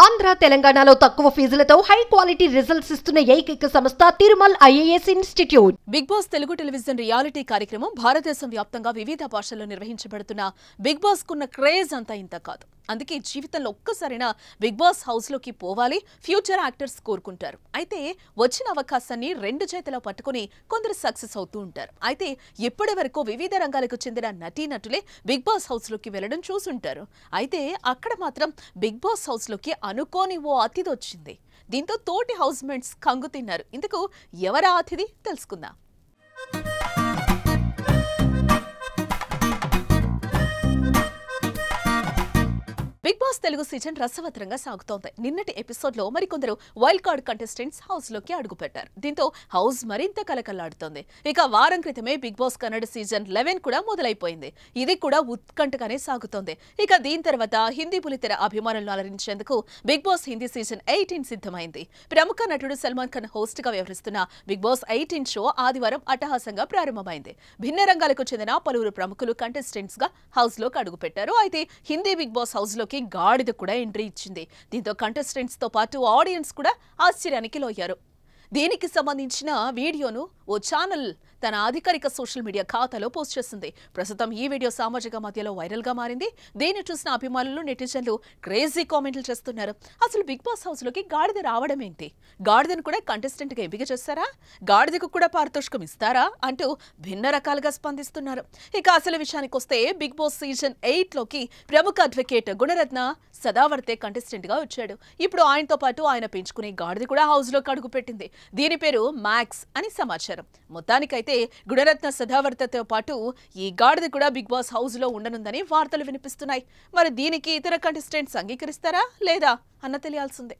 ఆంధ్ర తెలంగాణలో తక్కువ ఫీజులతో high quality results ఇస్తున్న ఏకైక సంస్థ Tirumal IAS institute. Bigg Boss Telugu television reality కార్యక్రమం భారతదేశం వ్యాప్తంగా వివిధ భాషల్లో నిర్వహించబడుతున్న బిగ్ బాస్ కున్న క్రేజ్ అంతా ఇంత కాదు. అందుకే జీవితంలో ఒక్కసారైనా బిగ్ బాస్ హౌస్ లోకి పోవాలి ఫ్యూచర్ యాక్టర్స్ కోరుకుంటారు. అయితే వచ్చిన అవకాశాన్ని రెండు చేతిలో పట్టుకుని కొందరు సక్సెస్ అవుతూ ఉంటారు. అయితే ఇప్పటి వరకు వివిధ రంగాలకు చెందిన నటీనటులే బిగ్ బాస్ హౌస్ లోకి వెళ్లడం చూసుంటారు. అయితే అక్కడ మాత్రం బిగ్ బాస్ హౌస్ లోకి అనుకోని ఓ అతిథి వచ్చింది. దీంతో తోటి హౌస్ మేట్స్ కంగు తిన్నారు. ఇందుకు ఎవరా అతిథి తెలుసుకుందాం. బిగ్ బాస్ తెలుగు సీజన్ రసవత్తరంగా సాగుతోంది. నిన్నటి ఎపిసోడ్ లో మరికొందరు వైల్డ్ కార్డ్ కంటెస్టెంట్స్ హౌస్ లోకి అడుగుపెట్టారు. దీంతో హౌస్ మరింత కలకల్లాడుతోంది. ఇక వారం క్రితమే బిగ్ బాస్ కన్నడ సీజన్ 11 కూడా మొదలైపోయింది. ఇది కూడా ఉత్కంఠగానే సాగుతోంది. ఇక దీని తర్వాత హిందీ బుల్లితెర అభిమానులను అలరించేందుకు బిగ్ బాస్ హిందీ సీజన్ 18 సిద్ధమైంది. ప్రముఖ నటుడు సల్మాన్ ఖాన్ హోస్ట్ గా వ్యవహరిస్తున్న బిగ్ బాస్ 18 షో ఆదివారం అట్టహాసంగా ప్రారంభమైంది. భిన్న రంగాలకు చెందిన పలువురు ప్రముఖులు కంటెస్టెంట్స్ గా హౌస్ లోకి అడుగుపెట్టారు. అయితే హిందీ బిగ్ బాస్ హౌస్ లోకి గాడిద కూడా ఎంట్రీ ఇచ్చింది. దీంతో కంటెస్టెంట్స్ తో పాటు ఆడియన్స్ కూడా ఆశ్చర్యానికి లోయారు. దీనికి సంబంధించిన వీడియోను ఓ ఛానల్ తన అధికారిక సోషల్ మీడియా ఖాతాలో పోస్ట్ చేసింది. ప్రస్తుతం ఈ వీడియో సామాజిక మధ్యలో వైరల్ గా మారింది. దీన్ని చూసిన అభిమానులు నెటిజన్లు క్రేజీ కామెంట్లు చేస్తున్నారు. అసలు బిగ్ బాస్ హౌస్ లోకి గాడిద రావడం ఏంటి? గాడిదను కూడా కంటెస్టెంట్ గా ఎంపిక చేస్తారా? గాడిదకు కూడా పారితోషికం ఇస్తారా? అంటూ భిన్న రకాలుగా స్పందిస్తున్నారు. ఇక అసలు విషయానికి వస్తే బిగ్ బాస్ సీజన్ 8 లోకి ప్రముఖ అడ్వకేట్ గుణరత్న సదావర్తే కంటెస్టెంట్ గా వచ్చాడు. ఇప్పుడు ఆయనతో పాటు ఆయన పెంచుకునే గాడిద కూడా హౌస్ లోకి అడుగు పెట్టింది. దీని పేరు మ్యాక్స్ అని సమాచారం. మొత్తానికైతే గుణరత్న సదావర్తతో పాటు ఈ గాడిద కూడా బిగ్ బాస్ హౌస్ లో ఉండనుందని వార్తలు వినిపిస్తున్నాయి. మరి దీనికి ఇతర కంటెస్టెంట్స్ అంగీకరిస్తారా లేదా అన్న తెలియాల్సిందే.